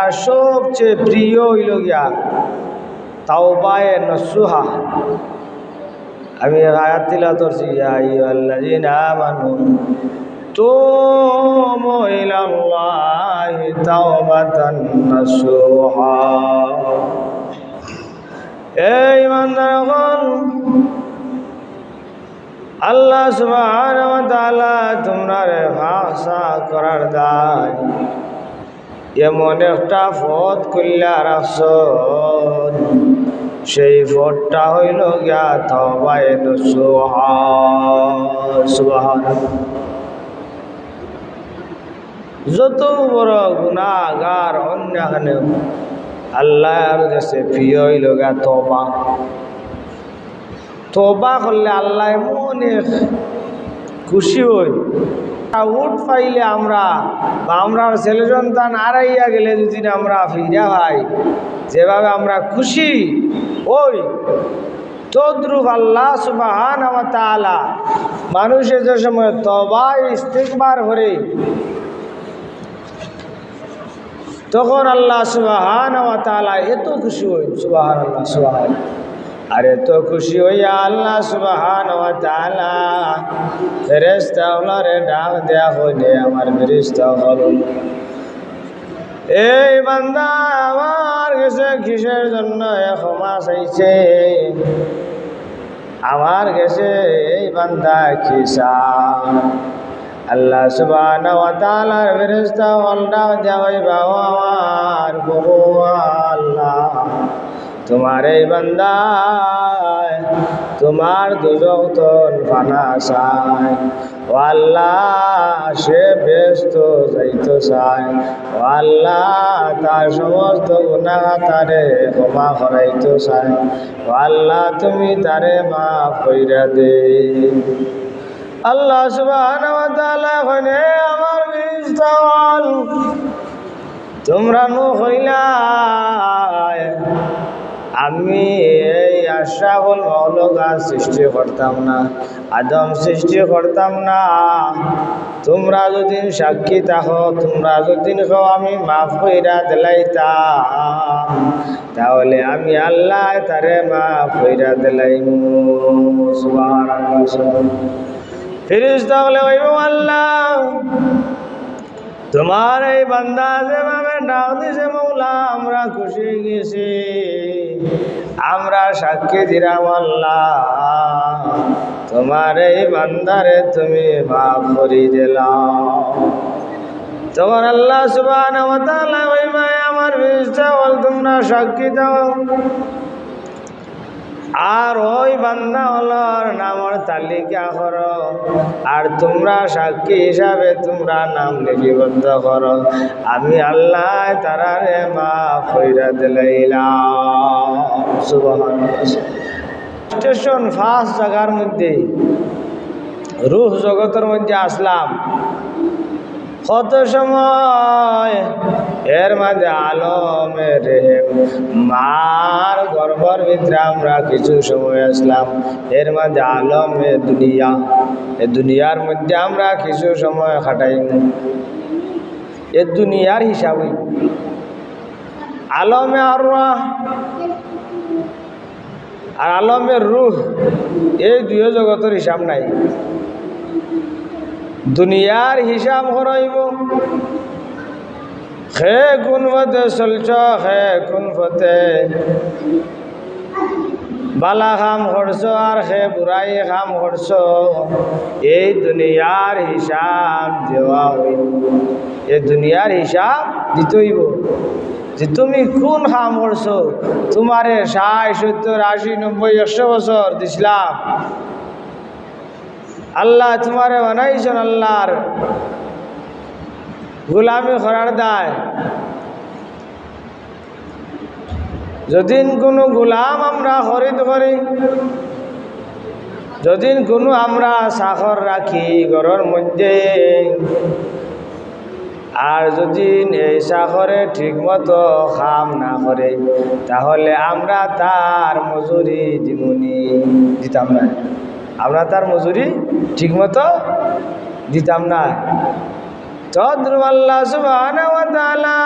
আর সবচেয়ে প্রিয় হইল গিয়া তাওবায়ে নসুহা। আমি আয়াত তিলাওয়াত করছি, ইয়া আইয়ুহাল্লাযীনা আমানু তুবু ইলাল্লাহি তাওবাতান নসুহা। এই ইমানদারগণ, আল্লাহ সুবহানাহু ওয়া তাআলা তোমরা ভাষা করার দায় এমন একটা পথ কইলা রাখছ, সেই পথটা হইল গিয়া তাওবায়ে নসুহা। সুবহানাল্লাহ। যত বড় গুনাহগার অন্যখানে আল্লাহর কাছে প্রিয় হইল গিয়া তওবা। তওবা করলে আল্লাহ এমন খুশি হই। উঠ পাইলে আমরা বা আমরা ছেলে সন্তান হারাইয়া গেলে যদি আমরা ফিরা ভাই যেভাবে আমরা খুশি ওই তদ্রুপ আল্লাহ সুবহানাহু ওয়া তাআলা মানুষের যে সময় তওবা ইস্তিগফার করে তখন আল্লাহ সুবহানাহু ওয়া তাআলা এত খুশি হই। সুবহানাল্লাহ, সুবহানাল্লাহ। আর এত খুশি হইয়া আল্লাহ সুবহানাহু ওয়া তাআলা ফেরেশতাগুলোরে ডাক দেয়া হইলে, আমার ফেরেশতা হল এই বান্দা আমার কাছে কিসের জন্য ক্ষমা চাইছে, আমার কাছে এই বান্দা কি চায়। আল্লাহ সুবহানাহু ওয়া তাআলার ফেরেশতা হল ডাক দেয়া হইবা, আমার প্রভু আল্লাহ, তোমার এই বান্দা তোমার দুজক তন ফানা চায়। ও আল্লাহ, সে ব্যস্ত যাইতো চায়। ও আল্লাহ, তার সমস্ত গুনাহ তারে ক্ষমা করাইতো চায়। ও আল্লাহ, তুমি তারে মাফ কইরা দে। আল্লাহ সুবহানাহু ওয়া তাআলা কইনে, আমার ফেরেশতা হল তোমরা নু হইলা আমি এই আশরাফুল মাখলুকাত সৃষ্টি করতাম না, আদম সৃষ্টি করতাম না। তোমরা যদি সাক্ষী থাকো, তোমরা যদি কও আমি মাফ কইরা দিলাইতাম, তাহলে আমি আল্লাহ তারে মাফ কইরা দিলাইম। সুবহানাল্লাহ। ফেরেশতা বলে, ওই আল্লাহ, তোমার এই বান্দা যেভাবে ডাক দিছে মৌলা, আমরা খুশি হয়ে গেছি, আমরা সাক্ষী দিলাম আল্লাহ তোমার এই বান্দারে তুমি মাফ করে দিলাম। তখন আল্লাহ সুবহানাহু ওয়া তাআলা ওই মায় আমার ফেরেশতা বল তোমরা সাক্ষী দাও, আর ওই বান্দা হলার নামের তালিকা করো, আর তোমরা সাক্ষী হিসাবে তোমরা নাম লিপিবদ্ধ করো, আমি আল্লাহ তারারে মাফ কইরা দিলাইলাম। সুবহানাল্লাহ। স্টেশন ফার্স্ট জায়গার মধ্যে রূহ জগতের মধ্যে আসলাম, কত সময় এর মাঝে আলমের মার গর্ভের ভিতরে আমরা কিছু সময় আসলাম, এর মাঝে আলমে দুনিয়া, এ দুনিয়ার মধ্যে আমরা কিছু সময় কাটাইম। এ দুনিয়ার হিসাবে আলমে আরওয়াহ আর আলমের রূহ, এই দুই জগতের হিসাব নাই। দুনিয়ার হিসাব করাইব, হে কোন পথে চলছ, হে কোন পথে বালা কাম করছ আর হে বুড়াই কাম করছ, এই দুনিয়ার হিসাব দেওয়া হইব। এই দুনিয়ার হিসাব দিতে হইব যে তুমি কোন কাম করছো। তোমারে 60, 70, 80, 90, 100 বছর দিছিলাম, আল্লাহ তোমারে বানাইছেন আল্লাহর গোলামি করার দায়। যদিন কোনো গোলাম আমরা খরিদ করি, যদিন কোনো আমরা চাকর রাখি ঘরের মধ্যে, আর যদি এই চাকরে ঠিক মতো কাম না করে, তাহলে আমরা তার মজুরি দিতাম না, আমরা তার মজুরি ঠিক মতো দিতাম না। তদ্রুপ আল্লাহ সুবহানাহু ওয়া তাআলা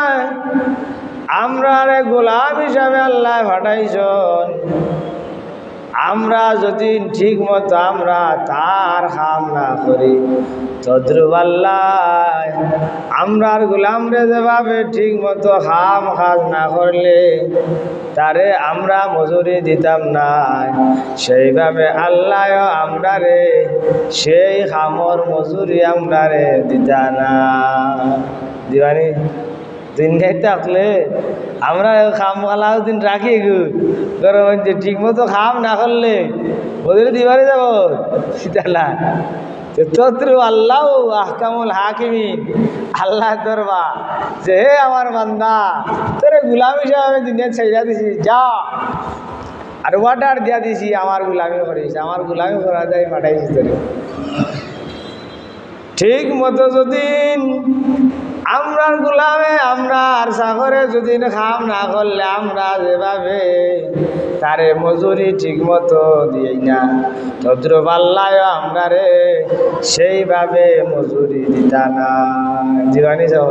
আমরা গোলাম হিসাবে আল্লাহ পাঠাইছেন। আমরা যদি ঠিক মতো আমরা তার কাম না করি, তদ্রুপ আল্লাহ আমরার গোলামরে যেভাবে ঠিক মতো কাজ না করলে তারে আমরা মজুরি দিতাম না, সেইভাবে আল্লাহ আমরারে সেই কামর মজুরি আমরারে দিতা না। দিবানি দিন খাইতে আসলে আমরা খাম খালাও দিন রাখি গরম ঠিক মতো খাম না করলে ওদের দিবারে যাব শীতালা। তদ্রুপ আল্লাহ আহকামুল হাকিমিন, আল্লাহ দরবা যে হে আমার বান্দা তোরে গুলাম হিসাবে আমি দুনিয়া ছেড়া দিছি, যা আর ওয়াটার দিয়া দিছি, আমার গুলামি করিস, আমার গুলামি করা যায় পাঠাইছি তোরে। ঠিক মতো যদি আমরার গোলামে আমরা আর সাগরে যদি খাম না করলে আমরা যেভাবে তারে মজুরি ঠিক মতো দিই না, তদ্রুপ আল্লাহ আমরা রে সেইভাবে মজুরি দিতা না। জীবানি যাও।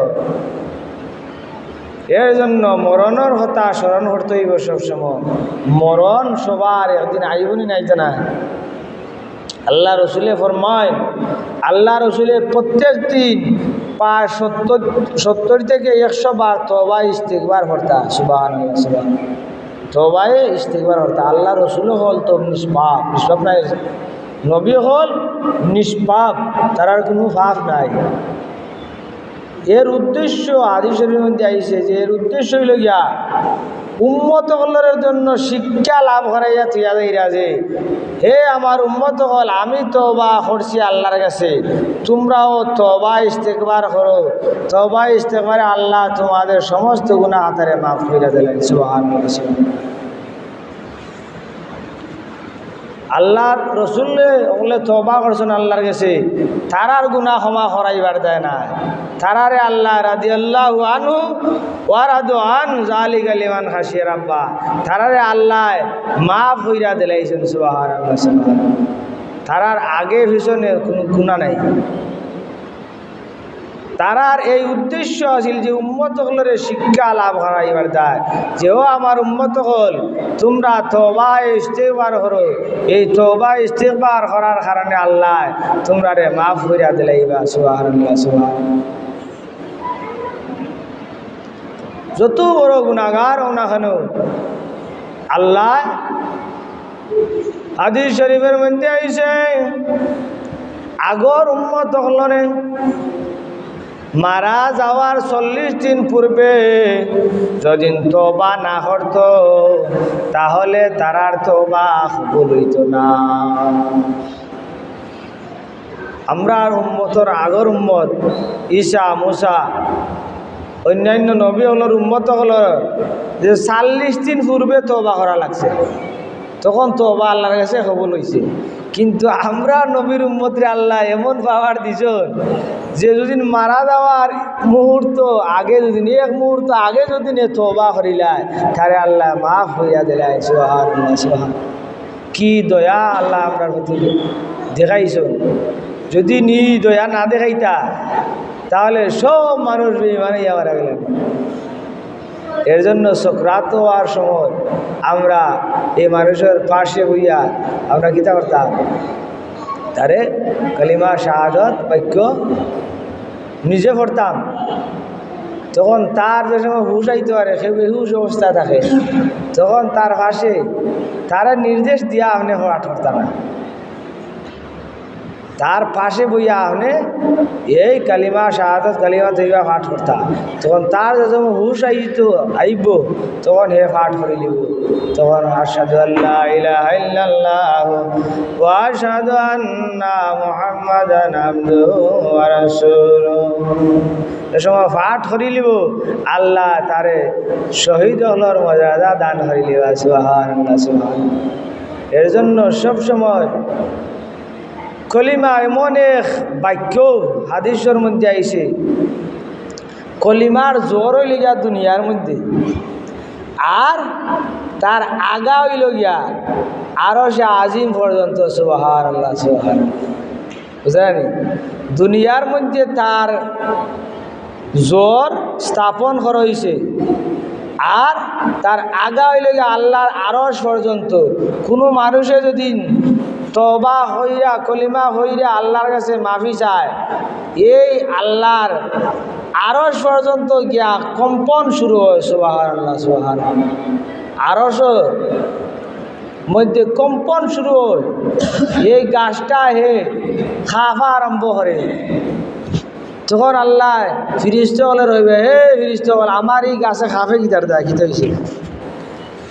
এর জন্য মরণের কথা স্মরণ করতে হইব সবসময়। মরণ সবার একদিন আইবনি নাইতে না। আল্লাহ রসুলে ফরমায়, আল্লাহ রসুলে প্রত্যেক দিন প্রায় 70 থেকে 100 বার তওবা ইস্তিগফার করতা। সুবহানাল্লাহ, সুবহানাল্লাহ। তওবা ইস্তিগফার করতা। আল্লাহ রসুল হল তো নিষ্পাপ, নিষ্পাপ নাই। নবী হল নিষ্পাপ, তার আর কোনো পাপ নাই। এর উদ্দেশ্য হাদিস শরীফের মধ্যে আইছে যে এর উদ্দেশ্য হইল গিয়া উম্মত হলের জন্য শিক্ষা লাভ করাইয়া থিয়া যাইরা যে হে আমার উম্মত হল, আমি তওবা করছি আল্লাহর কাছে, তোমরাও তওবা ইস্তিগফার করো। তওবা ইস্তিগফারে আল্লাহ তোমাদের সমস্ত গুনাহ হাতারে মাফ কইরা দিলেন। সুবহানাল্লাহ। আল্লাহর রসুলে ওগুলো তওবা করছেন আল্লাহর কাছে, তারার গুনাহ ক্ষমা করাইবার দেয় না। তারারে আল্লাহ রাদিয়াল্লাহু আনহু ওয়া রাদু আন যালিকা লিমান খাশিয়া রাব্বা, তারারে আল্লাহ মাফ কইরা দিলাইছেন। সুবহানাল্লাহ, সুবহানাল্লাহ। তারার আগে পিছনে কোনো গুনাহ নাই। তারার এই উদ্দেশ্য আছিল যে উম্মত হলের শিক্ষা লাভ করাইবার দেয় যে ও আমার উম্মত হল, তোমরা তওবা ইস্তিগফার করো। এই তওবা ইস্তিগফার করার কারণে আল্লাহ তোমরা রে মাফ কইরা দিলাইবা। সুবহানাল্লাহ, সুবহানাল্লাহ। যত বড় গুনাহগার হও না কেন, আল্লাহ হাদিস শরীফের মধ্যে আইছে আগর উম্মত হলরে মারা যাওয়ার 40 দিন পূর্বে যদি তওবা না করত তাহলে তারার তওবা কবুল হইত না। আমরা উম্মতর আগর উম্মত ঈসা, মুসা, অন্যান্য নবী হলর উম্মত হলর যে 40 দিন পূর্বে তওবা করা লাগছে, তখন তওবা আল্লাহর কাছে কবুল হইছে। কিন্তু আমরা নবীর উম্মতরে আল্লাহ এমন পাওয়ার দিছেন যে যদি মারা যাওয়ার মুহূর্ত আগে, যদি 1 মুহূর্ত আগে যদি তওবা করিলায় তারে আল্লাহ মাফ হইয়া দিলায়। সুবহানাল্লাহ, সুবহানাল্লাহ। কি দয়া আল্লাহ আপনার প্রতি দেখাইছেন। যদি দয়া না দেখাইতা তাহলে সব মানুষ বেঈমানিয়া মারা গেলেন। এর জন্য সকরাত হওয়ার সময় আমরা এই মানুষের পাশে বইয়া আমরা কিতা করতাম, তারে কালিমা শাহাদত বাক্য নিজে পড়তাম। তখন তার যে সময় হুশ আইতে পারে, সে বেহুশ অবস্থা থাকে, তখন তার পাশে তারা নির্দেশ দিয়া আপনি পাঠ করতাম না, তার পাশে বইয়া আপনি এই কালিমা শাহাদত কালিমা তৈবা পাঠ করতা। তখন তার যখন হুশ আইব তখন হে পাঠ করে লিব। তখন আশহাদু আল্লা ইলাহা ইল্লাল্লাহু ওয়া আশহাদু আন্না মুহাম্মাদান আবদুহু ওয়া রাসূলুহু, এ সময় পাঠ করে লিব আল্লাহ তারে শহীদ হলর মর্যাদা দান করে লিবা। সুবহানাল্লাহ, সুবহানাল্লাহ। এর জন্য সবসময় কলিমা এমন এক বাক্য হাদিসের মধ্যে আইছে, কলিমার জোর হইল গিয়া দুনিয়ার মধ্যে, আর তার আগা হইল গিয়া আরো সে আজিম পর্যন্ত। সুবহানাল্লাহ, সুবহানাল্লাহ। বুঝলেন? দুনিয়ার মধ্যে তার জোর স্থাপন করা হয়েছে, আর তার আগা হইল আল্লাহর আরশ পর্যন্ত। কোনো মানুষে যদি তওবা হইয়া কলিমা হইয়া আল্লাহর কাছে মাফি চায়, এই আল্লাহর আরশ পর্যন্ত গিয়া কম্পন শুরু হয়। সুবহানাল্লাহ সুবহানাল্লাহ। আরশ মধ্যে কম্পন শুরু হয়, এই গাছটা হে খাফা আরম্ভ করে। তখন আল্লাহ ফিরিস্তা হলে রইবে, হে ফিরিস্তা হল আমার এই গাছে খাফে গিটার দেয় কি হয়েছে।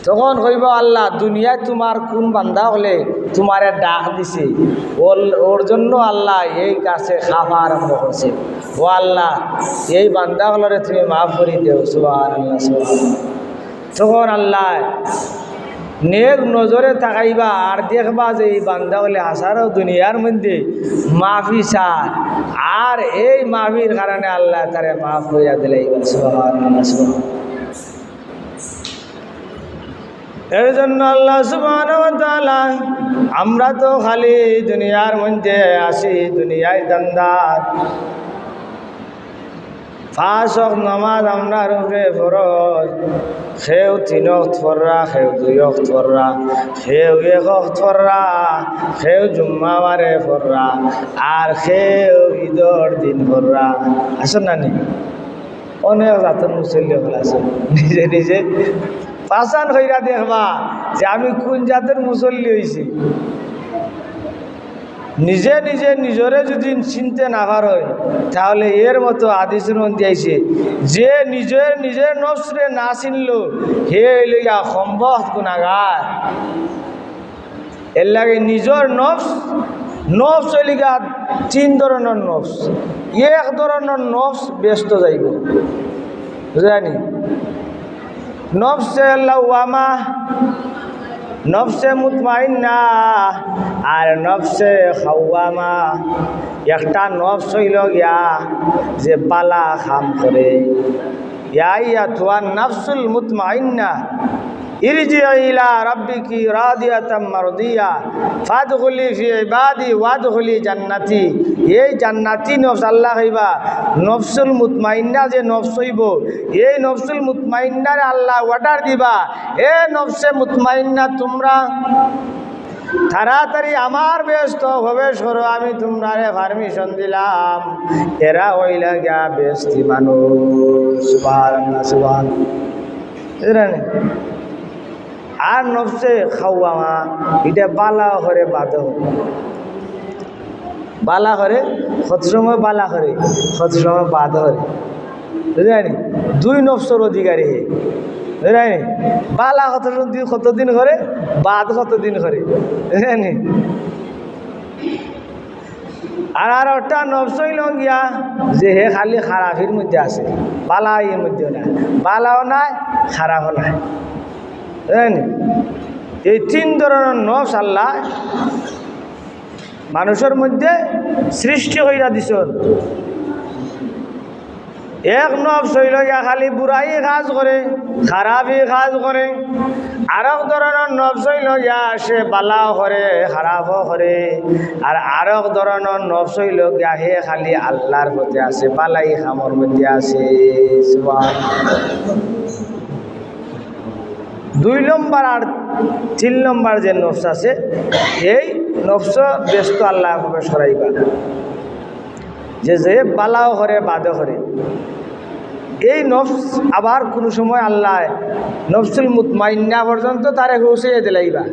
তখন কইব আল্লাহ দুনিয়ায় তোমার কোন বান্দা হলে তোমারে ডাক দিছে, ওর জন্য আল্লাহ এই গাছে খাফা আরম্ভ করছে। ও আল্লাহ এই বান্দা হলরে তুমি মাফ করে দেও। সুবহানাল্লাহ সুবহানাল্লাহ। তখন আল্লাহ নেক নজরে তাকাইবা আর দেখবা যে এই বান্দা হলে হাসারও দুনিয়ার মধ্যে মাফি চায়, আর এই মাফির কারণে আল্লাহ তারে মাফ হইয়া দিলাইবা। সুবহানাল্লাহ সুবহানাল্লাহ। এর জন্য আল্লাহ সুবহানাহু ওয়া তাআলা, আমরা তো খালি দুনিয়ার মধ্যে আসি, দুনিয়ায় দান্দার। 5 ওয়াক্ত নামাজ আমরার উপরে ফরজ, সেও 3 ওয়াক্ত পড়রা, সেও 2 ওয়াক্ত পড়রা, সেও 1 ওয়াক্ত পড়রা, সেও জুম্মাবারে পড়রা, আর সেও ঈদর দিন পড়রা। আসেন না নি? অনেক জাতের মুসল্লি হল আছে, নিজে নিজে পাশান হইরা দেখবা যে আমি কোন জাতের মুসল্লি হয়েছি। নিজে নিজে নিজরে যদি চিনতে না পারয়, তাহলে এর মতো হাদিসের মধ্যে আইছে যে নিজের নফসরে না চিনল হে লইয়া সম্ভব গুনাহগার। এর লাগে নিজের নফস হইলিগা 3 ধরনের নফস। এক ধরনের নফস ব্যস্ত যাইব, বুঝলানি? নফসে লাওয়ামা, নফসে মুতমাইন্না আর নফসে খাওয়ামা। একটা নফস হইল গিয়া যে পালা খাম করে। ইয়া তুয়ান নফসুল মুতমাইন্না ইরজিই ইলা রাব্বিকি রাদিয়াতাম মারদিয়া ফাদখুলি ফি ইবাদি ওয়াদখুলি জান্নাতি। এই জান্নাতি নফস আল্লাহ কইবা নফসুল মুতমাইন্না যে নফস হইব, এই নফসুল মুতমাইন্নারে আল্লাহ অর্ডার দিবা, এ নফসে মুতমাইন্না তোমরা তাড়াতাড়ি আমার ব্যস্ত প্রবেশ করো, আমি তোমরারে পারমিশন দিলাম। এরা হইলা গিয়া ব্যস্তি মানুষ। সুবহানাল্লাহ সুবহানাল্লাহ। আর নফসে খাওয়ামা, এটা বালা করে বাদ বালা করে, কত সময় বালা করে, কত সময় বাদ করে, বুঝলি? 2 নফসের অধিকারী হে, বুঝলি? বালা কতদিন করে, বাদ কতদিন করে, বুঝলি? আর ওটা নফস হইল গিয়া যে হে খালি খারাপির মধ্যে আছে, বালা এর মধ্যেও নাই, বালাও নাই খারাপও নাই। এই 3 ধরনের নফস আল্লাহ মানুষের মধ্যে সৃষ্টি কইরা দিছেন। এক নফস হইল গিয়া খালি বুড়াই কাজ করে, খারাপই কাজ করে। আরেক ধরনের নফস হইল গিয়া সে বালাও করে, খারাপও করে। আর আরেক ধরনের নফস হইল গিয়া হে খালি আল্লাহর মধ্যে আছে, বালাই খামর মধ্যে আছে। সুবহানাল্লাহ। 2 নম্বর আর 3 নম্বর যে নফস আছে, এই নফস ব্যস্ত আল্লাহ প্রবেশ করাইবা, যে বালাও করে বাদও করে। এই নফস আবার কোনো সময় আল্লাহ নফসুল মুতমাইন্না পর্যন্ত তারে পৌঁছে দিলাইবা।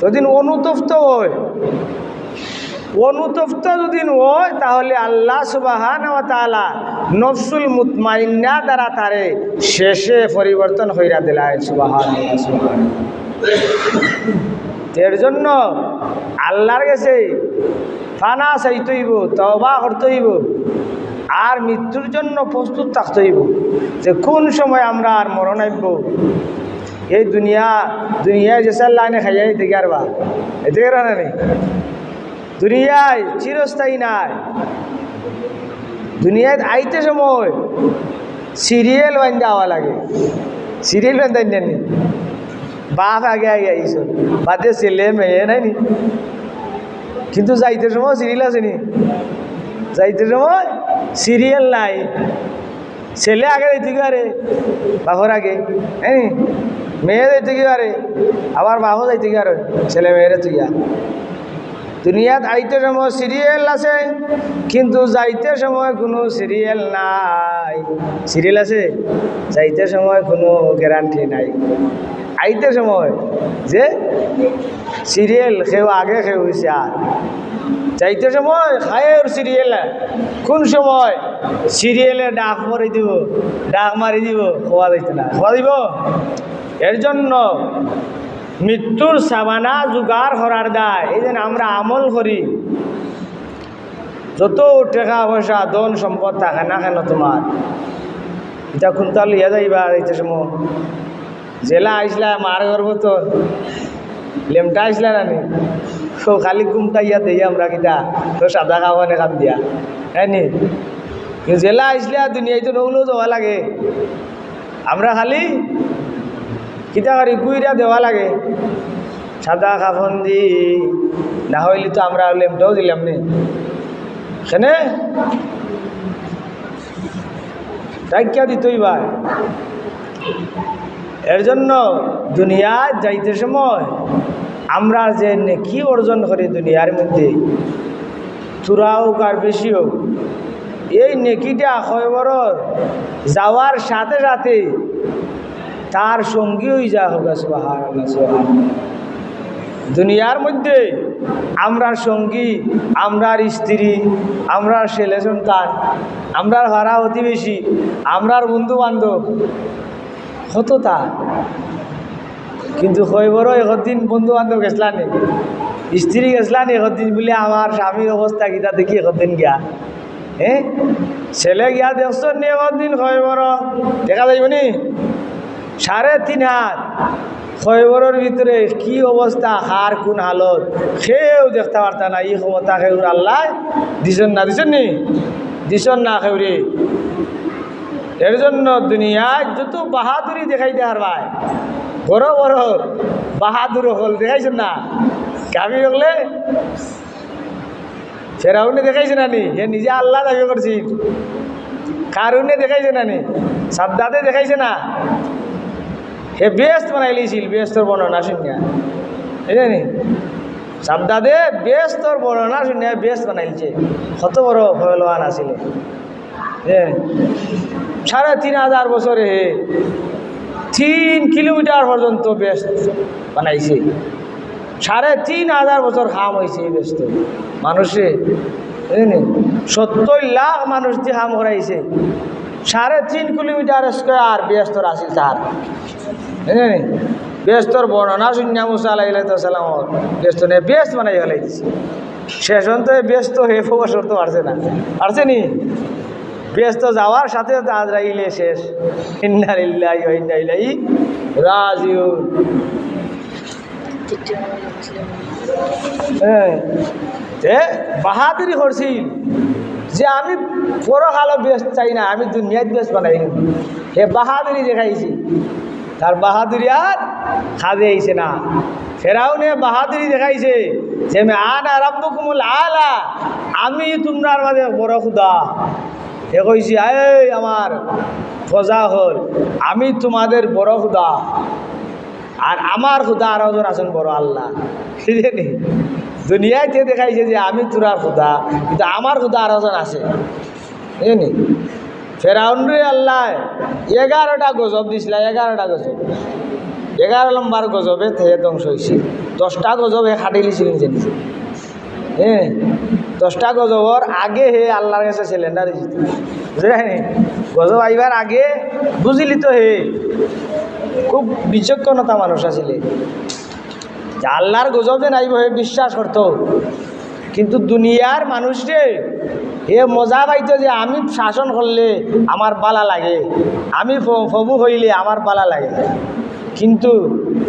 যদি অনুতপ্ত হয়, অনুতপ্ত যদি হয়, তাহলে আল্লাহ সুবহানাহু ওয়া তাআলা নফসুল মুতমাইন্না দ্বারা তারে শেষে পরিবর্তন হইরা দিলায়। সুবহানাল্লাহ সুবহানাল্লাহ। এর জন্য আল্লাহর কাছে ফানা চাইতে হইব, তওবা করতে হইব, আর মৃত্যুর জন্য প্রস্তুত থাকতে হইব যে কোন সময় আমরা আর মরণ আইব। এই দুনিয়ায় যে লাইনে খাইয়া দিকে আর বা এদিকে রানা নেই, দুনিয়ায় চিরস্থায়ী নাই। দুনিয়ায় আইতে সময় সিরিয়াল বান্ধা হওয়া লাগে, সিরিয়াল বান্ধাই নি, বাপ আগে আগে আইস, বাদে ছেলে মেয়ে নাই নি, কিন্তু যাইতে সময় সিরিয়াল আছে নি, যাইতে সময় সিরিয়াল নাই। ছেলে আগে দিতে পারে বাপর আগে, হ্যাঁ মেয়ে দিতে পারে, আবার বাপও যাইতে পারে ছেলে মেয়েরা তুইয়া। দুনিয়াত আইতে সময় সিরিয়াল আছে, কিন্তু যাইতে সময় কোনো সিরিয়াল নাই। সিরিয়াল আছে, যাইতে সময় কোনো গ্যারান্টি নাই। আইতে সময় যে সিরিয়াল খেও আগে খেয়ে হয়েছে, আর যাইতে সময় খায়ের সিরিয়াল কোন সময় সিরিয়ালে ডাক মারি দিব, ডাক মারি দিব, খোয়া যাইতে না, খোয়া দিব। এর জন্য মৃত্যুর সাবানা জোগাড় করার দায়। এই জন্য আমরা আমল করি, যত টাকা পয়সা ধন সম্পদ থাকে না কেন তোমার, এটা কোনটা লিয়া যাইবা এইতে সময় জেলা আইসলা মার করবো তো লেমটা আইসলা নানি খালি ঘুমটা ইয়া দেই আমরা কিতা তো সাদা খাওয়ানে খান দিয়া, হ্যাঁ নি জেলা আইসলে দুনিয়ায় তো নৌলেও যাওয়া লাগে। আমরা খালি কিতা করি গুইরা দেওয়া লাগে সাদা কাফন দি, না হইলে তো আমরা লেমটাও দিলাম নি সেনে টাইকা দিতই ভাই। এর জন্য দুনিয়ায় যাইতে সময় আমরা যে নেকি অর্জন করি দুনিয়ার মধ্যে, থোড়া হোক আর বেশি হোক, এই নেকিটা খবর যাওয়ার সাথে সাথে তার সঙ্গী হয়ে যা হোক। সুবহানাল্লাহ, সুবহানাল্লাহ। দুনিয়ার মধ্যে আমরার সঙ্গী, আমরার স্ত্রী, আমরার ছেলে সন্তান, আমরার ভাড়া প্রতিবেশী, আমরার বন্ধু বান্ধব কত তা, কিন্তু খবরও একদিন বন্ধু বান্ধব গেছলানি, স্ত্রী গেছলানি একদিন বলে আমার স্বামীর অবস্থা কিতা দেখি একদিন গিয়া, হ্যাঁ ছেলে গিয়া দেখছ নি একদিন খবর দেখা যাইব নি 3.5 হাত খবরের ভিতরে কি অবস্থা, কার কোন হালত সেও দেখতে পারতা না। এই ক্ষমতা খেউর আল্লাহ দিছন না, দিছন নি, দিছন না খেউরে। এর জন্য দুনিয়ায় যত বাহাদুরি দেখাইতে আর ভাই, বড় বড় বাহাদুর হল দেখাইছেন না, কাবি হলে ফেরাউনে দেখাইছে না নি, হে নিজে আল্লাহ দাবি করছি। কারুনে দেখাইছে না নি, সাদ্দাতে দেখাইছে না, হে বেস্ট বানাই লিছিল, বেস্তর বর্ণনা শুনিয়া, বুঝলেনি সাদ্দাদে বেস্তর বর্ণনা শুনিয়া বেস্ট বানাইছে। কত বড় ফলওয়ান আসিলে, 3,500 বছরে 3 কিলোমিটার পর্যন্ত বেস্ট বানাইছে। 3,500 বছর খাম হয়েছে এই ব্যস্ত মানুষে, বুঝলেনি 70 লাখ মানুষ দিয়ে খাম করাইছে। 3.5 কিলোমিটার স্কোয়ার ব্যস্তর আসিল তার, বুঝলেনি ব্যস্তর বর্ণনা শুনিয়া মুসা আলাইহিস সালামর ব্যস্ত নিয়ে ব্যস্ত বানাই ফেলাই দিছে। শেষ পর্যন্ত ব্যস্ত হয়ে ফোকাস করতে পারছে না, পারছে নি, ব্যস্ত যাওয়ার সাথে সাথে আজরাইলে শেষ। ইন্না লিল্লাহি ওয়া ইন্না ইলাইহি রাজিউন। বাহাদুরি করছিল যে আমি পরকালে ব্যস্ত চাই না, আমি দুনিয়ায় ব্যস্ত বানাই, হে বাহাদুরি দেখাইছি। তার বাহাদুরি আর খাদে আইছে না। ফেরাউনে বাহাদুরি দেখাইছে যে আনা রাব্বুকুমুল আলা, আমি তোমরার মাঝে বড় খুদা। এ কইছি এই আমার ফজা হল, আমি তোমাদের বড় খুদা, আর আমার খুদা আর একজন আছেন বড় আল্লাহ। বুঝলেনি দুনিয়াতে দেখাইছে যে আমি তোরা খুদা, কিন্তু আমার খুদা আর একজন আছে। বুঝলেনি ফেরাউন রে আল্লাহ 11টা গজব দিছিল, 11টা গজব, 11 নম্বর গজবে থেকে ধ্বংস হয়েছে। 10টা গজব হে খাটি লিছিল নিজে নিজে, হ্যাঁ 10টা গজবর আগে হে আল্লাহর কাছে সিলিন্ডার দিত, বুঝলেনি গজব আইবার আগে বুঝিলি তো হে খুব বিচক্ষণতা মানুষ আসলে, আল্লাহর গজব যে নাইব হে বিশ্বাস করত। কিন্তু দুনিয়ার মানুষরে এ মজা পাইতো যে আমি শাসন করলে আমার বালা লাগে, আমি ফবু হইলে আমার বালা লাগে, কিন্তু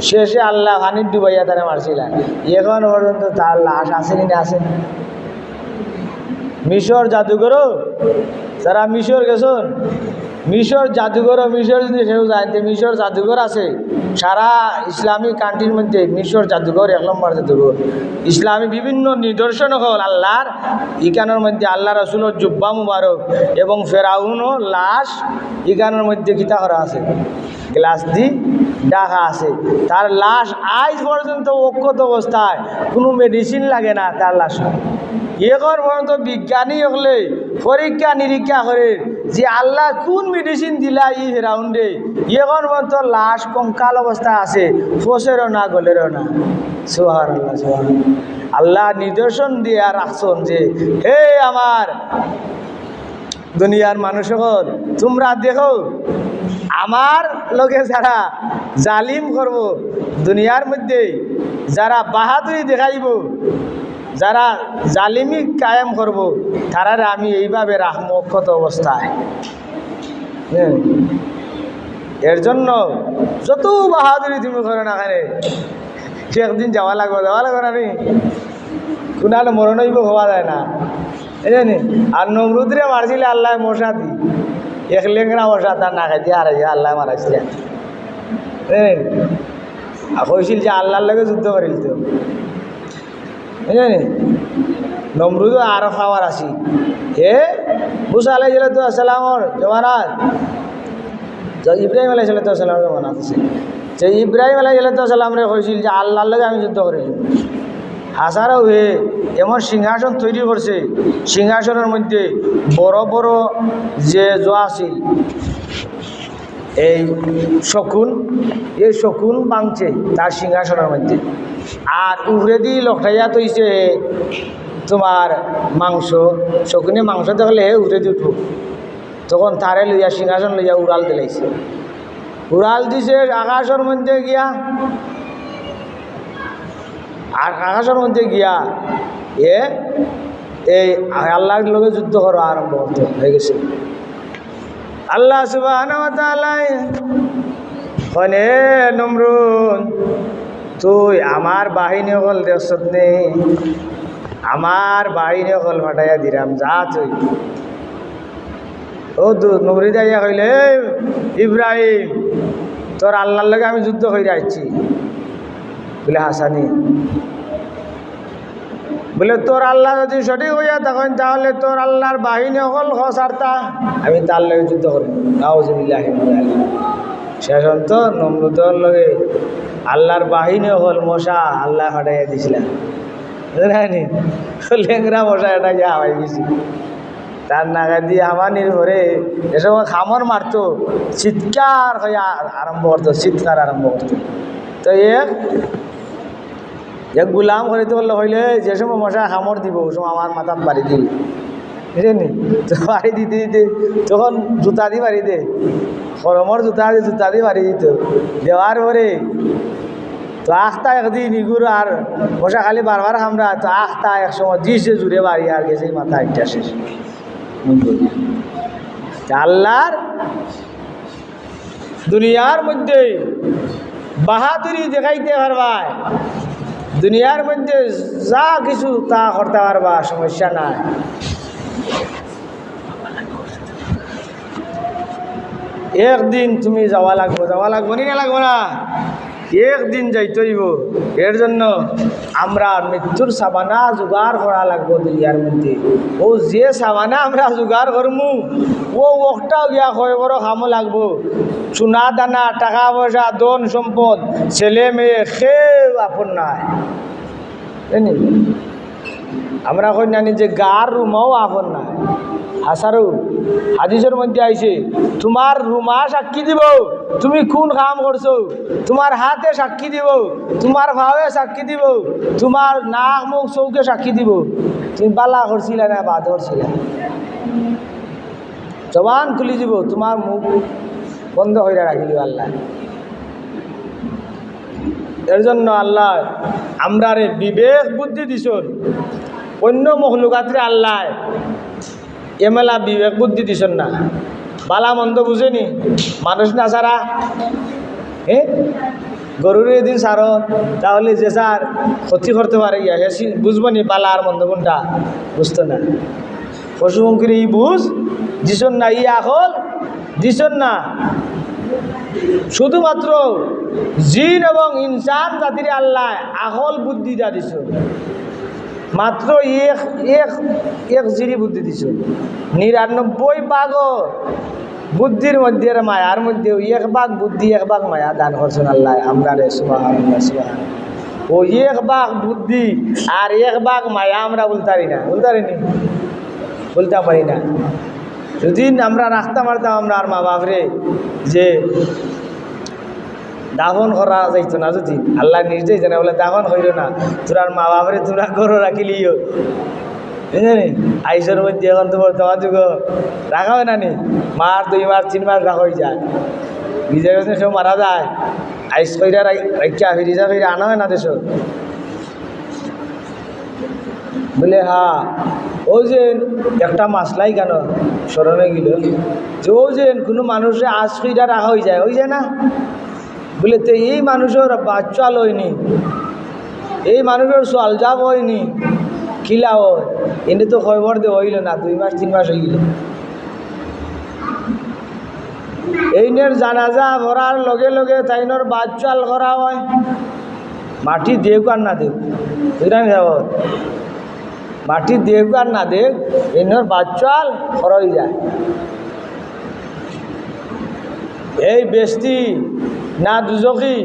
শেষে আল্লাহ পানির ডুবাইয়া তারা মারছিলেন। এখন পর্যন্ত তার লাশ আসেনি না, আসেনি। মিশর জাদুঘরও যারা মিশর গেছেন মিশর জাদুঘর, মিশর যদি কেউ যায় তো মিশর জাদুঘর আছে সারা ইসলামিক কান্ট্রির মধ্যে। মিশর জাদুঘর 1 নম্বর জাদুঘর। ইসলামী বিভিন্ন নিদর্শন হল আল্লাহর ইকানোর মধ্যে আল্লাহ রসুলের জুব্বা মুবারক এবং ফেরাউনও লাশ ইকানোর মধ্যে কিতা করা আছে, গ্লাস দি ডাকা আছে। তার লাশ আজ পর্যন্ত অক্ষত অবস্থায়, কোনো মেডিসিন লাগে না তার লাশ। এখন পর্যন্ত বিজ্ঞানী হলে পরীক্ষা নিরীক্ষা করে যে আল্লাহ কোন মেডিসিন দিলা ই ফেরাউন্ডে, এখন পর্যন্ত লাশ কঙ্কাল অবস্থা আছে, ফসেরও না গলেরও না। সুবহানাল্লাহ, সুবহানাল্লাহ। আল্লাহ নিদর্শন দিয়ে রাখছেন যে হে আমার দুনিয়ার মানুষ সকল, তোমরা দেখো আমার লোকে যারা জালিম করব, দুনিয়ার মধ্যে যারা বাহাদুরি দেখাইব, যারা জালিমি কায়েম করব, তারারে আমি এইভাবে রাখবো অক্ষত অবস্থায়। এর জন্য যত বাহাদুরি তুমি করো না, এখানে একদিন যাওয়া লাগবে না নি, কোনালে মরণ হইব হওয়া যায় না, জানি। আর নমরুদরে মারছিলে আল্লাহ মশা দি, এক লেংরা মশা তার না খাইতে আর আল্লাহ মারাইছিলেন। কইছিল যে আল্লাহর লগে যুদ্ধ করিল তো, জানি। নমরুদও আরো খাওয়ার আসি মুসা আলাইহিস সালামর জমানাত, ইব্রাহিম আলাইহিস সালামের জমানাত আছে। যে ইব্রাহিম আলাইহিস সালামরে কইছিল যে আল্লাহর লগে আমি যুদ্ধ করিল। হাজারও হয়ে এমন সিংহাসন তৈরি করছে, সিংহাসনের মধ্যে বড় বড় যে আছিল এই শকুন, এই শকুন বাংছে তার সিংহাসনের মধ্যে। আর উহরে দিয়ে লকটাইয়া তৈছে তোমার মাংস, শকুনে মাংস দেখলে উহরে দিয়ে উঠব, তখন তারে লইয়া সিংহাসন লইয়া উড়াল দিলাইছে। উড়াল দিছে আকাশের মধ্যে গিয়া, আর আকাশের মধ্যে গিয়া এই আল্লাহর লগে যুদ্ধ করা আরম্ভ হয়ে গেছে। আল্লাহ সুবহানাহু ওয়া তাআলা কনে নমরুদ, তুই আমার বাহিনী হল দেশত নেই, আমার বাহিনী হল ফাটাইয়া দিলাম, যা তুই। ও নমরুদ আইয়া কইলে, ইব্রাহিম তোর আল্লাহর লগে আমি যুদ্ধ করে আসছি। বলে হাসানি, বলে তোর আল্লাহ যদি সঠিক হইয়া তখন তাহলে তোর আল্লাহর বাহিনী হল হসারতা, আমি তার লগে যুদ্ধ করি। নাউজুবিল্লাহি মিন যালিক। শেষন তো নমরুদর লগে আল্লাহর বাহিনী হল মশা আল্লাহ ফাটাইয়া দিছিলেন, বুঝলেনি? লেংরা মশা এটা গিয়ে হাওয়াই গেছি, তার নাগা দিয়ে হামানির ঘরে এসব খামর মারতো, চিৎকার হয়ে আরম্ভ করতো, চিৎকার আরম্ভ করতো। তো এক গুলাম করিতে বললে হইলে যে সময় মশা খামর দিব ও সময় আমার মাথাত বাড়ি দিল, বুঝলেনি? তো বাড়ি দিতে দিতে তখন জুতা দিয়ে বাড়ি দে, গরমর জুতা দিয়ে বাড়ি দিত। দেওয়ার পরে তো আখতা একদিন ইগুর আর মশা খালি বারবার খামরা, তো আখতা এক সময় দিছে জুড়ে বাড়ি আর গেছে মাথা একটা শেষ। আল্লাহর দুনিয়ার মধ্যে বাহাদুরি দেখাইতে পারবায়, দুনিয়ার মধ্যে যা কিছু তা করতে পারবা, সমস্যা নাই। একদিন তুমি যাওয়া লাগবো নি না লাগবো না, একদিন যাইতে হইব। এর জন্য আমরা মৃত্যুর সাবানা জোগাড় করা লাগবো দুনিয়ার মধ্যে। ও যে সাবানা আমরা জোগাড় করমু ও ওটাও গিয়া হয় বড় খামো লাগবো। সোনা দানা, টাকা পয়সা, ধন সম্পদ, ছেলে মেয়ে কেউ আপন নাই, জানি। আমরা কই নানি যে গার রুমাও আপন নাই। হাসারু হাদিসের মধ্যে আইছে, তোমার রুমা সাক্ষী দিব তুমি কোন কাম করছো, তোমার হাতে সাক্ষী দিব, তোমার ভাবে সাক্ষী দিব, তোমার নাক মুখ চৌকে সাক্ষী দিব তুমি বালা করছিলা না বাদ করছিলা। জবান খুলি দিব, তোমার মুখ বন্ধ হয়ে রাখিল আল্লাহ। এর জন্য আল্লাহ আমরা বিবেক বুদ্ধি দিছন, অন্য মখলুকাতরে আল্লাহ এমেলা বিবেক বুদ্ধি দিছন না। বালা মন্দ বুঝেনি মানুষ না সারা, গরুর এদিন সারো তাহলে যে স্যার ক্ষতি করতে পারে গিয়া সে বুঝবো নি বালা আর মন্দ কোনটা, বুঝতো না। পশু পঙ্খির ই বুঝ দিছন না, ই আকল দিছেন না। শুধুমাত্র জিন এবং ইনসান জাতির আল্লাহ আহল বুদ্ধি দা দিছ, মাত্র এক এক এক জিরি বুদ্ধি দিছ। 99 বুদ্ধির মধ্যে মায়ার মধ্যে এক ভাগ বুদ্ধি এক ভাগ মায়া দান করছেন আল্লাহ আমরা রে। সুবহানাল্লাহ সুবহানাল্লাহ। ও এক ভাগ বুদ্ধি আর এক ভাগ মায়া আমরা বলতারি না, বলতে পারি না। যদি আমরা রাখতে পারতাম আমরা আর মা বাপরে যে দাফন করা যাইতো না, যদি আল্লাহ নির্দেশ জানা বলে দাফন হইল না, তোর আর মা বাপরে তোরা গরু রাখিলিও বুঝলি আইসের মধ্যে এখন তোমার তোমার যুগ রাখা হয় না নি, মার 2 মাস 3 মাস রাখা হয়ে যায়, নিজের সব মারা যায়। আইস কইরা রাখা ফিরিজা ফিরে আনা হয় না দেশ বলে। হ্যাঁ ও যে একটা মাসলাই কেন স্মরণে গেল যে ও যে কোনো মানুষের আজ কইরা রাখা হয়ে যায় না বলে। তো এই মানুষের বাচ্চা লয়নি, এই মানুষের সোয়াল যাব হয়নি, খিলা হয় এনে তো খবর দে হইল না, 2 মাস 3 মাস হয়ে গেল। এইনের জানাজা ভরার লগে লগে তাইনর বাচ্চাল করা হয়, মাটি দেখ আর না দেখ বুঝলাম যাব, মাটি দেখ আর না দেখ এইনর বাচ্চাল করা হয়ে যায়। এই বেস্তি না দুজকি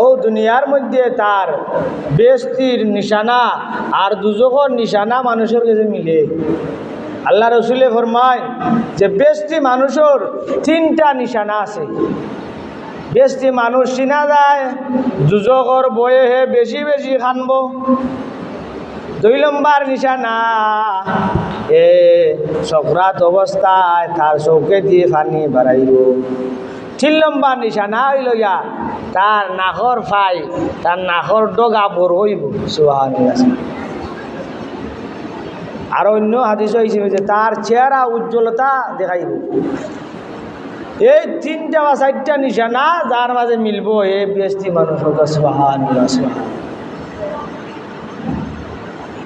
ও দুনিয়ার মধ্যে তার বেস্তির নিশানা আর দুজকর নিশানা মানুষের কাছে মিলে। আল্লাহ রসুলে ফরমায় যে বেস্তি মানুষের 3টা নিশানা আছে। বেস্তি মানুষ চিনা যায় দুজকর বয়ে হে বেশি বেশি খানব। 2 নম্বর নিশানা এ সকরাত অবস্থায় তার চৌকে দিয়ে পানি বাড়াইব। 3 নম্বর নিশানা হইল ইয়া তার নাকর ফাই তার নাকর ডগা বড় হইব। সুবহানাল্লাহ। আর অন্য হাদিস হিসেবে যে তার চেহারা উজ্জ্বলতা দেখাইব। এই 3টা বা 4টা নিশানা যার মাঝে মিলব এ বেস্তি মানুষ হোক। সুবহানাল্লাহ সুবহানাল্লাহ।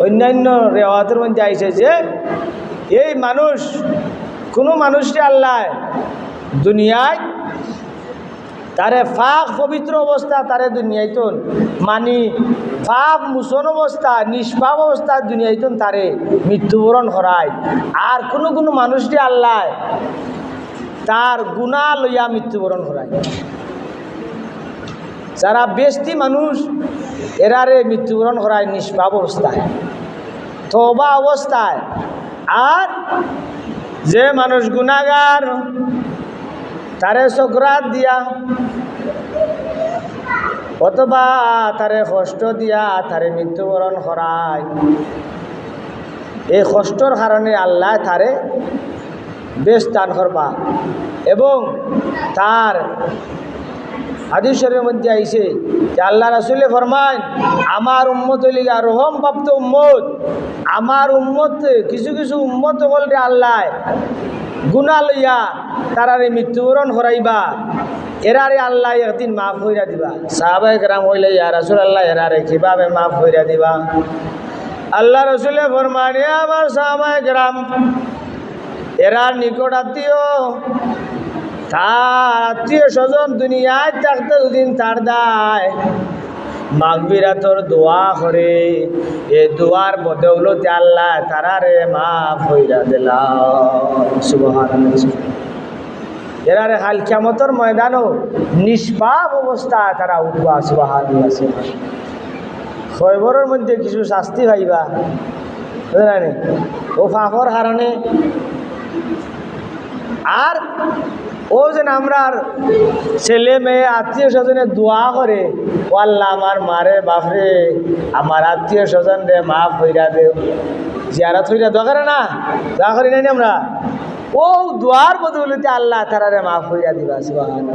অন্যান্য রেওয়াতের মধ্যে আইছে যে এই মানুষ কোনো মানুষকে আল্লাহ দুনিয়ায় তারে ফাঁক পবিত্র অবস্থা তারে দুনিয়াইতন মানি পাপ মুসন অবস্থা নিষ্পাপ অবস্থা দুনিয়াইতন তারে মৃত্যুবরণ করায়। আর কোনো কোনো মানুষটি আল্লাহ তার গুনাহ লইয়া মৃত্যুবরণ করায়। যারা বেস্তি মানুষ এরারে মৃত্যুবরণ করায় নিষ্পাপ অবস্থায়, তওবা অবস্থায়। আর যে মানুষ গুনাহগার তারে সকরাত দিয়া অথবা তারে কষ্ট দিয়া তারে মৃত্যুবরণ করায়। এই কষ্টর কারণে আল্লাহ তারে বেশ দান করবা। এবং তার হাদিসের মধ্যে আইছে যে আল্লাহ রাসূলে ফরমান আমার উম্মত হইলিগা রহম প্রাপ্ত উম্মত। আমার উম্মত কিছু কিছু উম্মত বলতে আল্লাহ গুনাহ লইয়া তারারে মৃত্যুবরণ করাইবা, এরারে আল্লাহ একদিন মাফ কইরা দিবা। সাহাবায়ে কেরাম হইলে ইয়া রাসূলুল্লাহ এরারে কিভাবে মাফ কইরা দিবা? আল্লাহ রাসূলে ফরমান আমার সাহাবায়ে কেরাম এরা নিকট আত্মীয়, তার আত্মীয় স্বজন দুনিয়ায় থাকতে দুদিন তার দায় মাগফিরাতর দোয়া করে। এ দোয়ার বদৌলতে আল্লাহ তারারে মাফ কইরা দিলাম। সুবহানাল্লাহ। এরারে কাল কিয়ামতের ময়দানও নিষ্পাপ অবস্থায় তারা উঠবা। সুবহানাল্লাহ। খয়বরের মধ্যে কিছু শাস্তি পাইবা বুঝলেন ও পাপর কারণে। আর ও যেন আমরা ছেলে মেয়ে আত্মীয় স্বজনের দোয়া করে ও আল্লাহ আমার মারে বাপরে আমার আত্মীয় স্বজন রে মাফ হইরা দে, জিয়ারত হইরা দোয়া করে না, দোয়া করি নাই আমরা। ও দোয়ার বদৌলতে আল্লাহ তারারে মাফ হইরা দিবা। সুবহানাল্লাহ।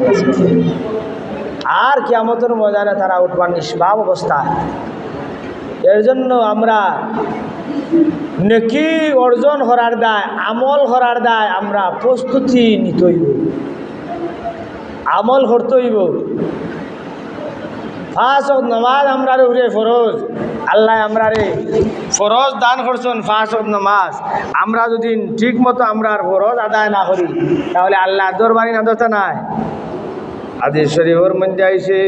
আর কিয়ামতের ময়দানে তারা উঠবার নিষ্পাপ অবস্থা। এর জন্য আমরা নেকি অর্জন করার দায় আমল করার দায় আমরা প্রস্তুতি নিতে হইব, আমল করতে হইব। 5 ওয়াক্ত নামাজ আমরা উপরে ফরজ, আল্লাহ আমরা রে ফরজ দান করছেন 5 ওয়াক্ত নামাজ, আমরা যদি ঠিক মতো আমরা ফরজ আদায় না করি তাহলে আল্লাহ দরবারে না দরতা নাই। হাদিস শরীফের মধ্যে আইছে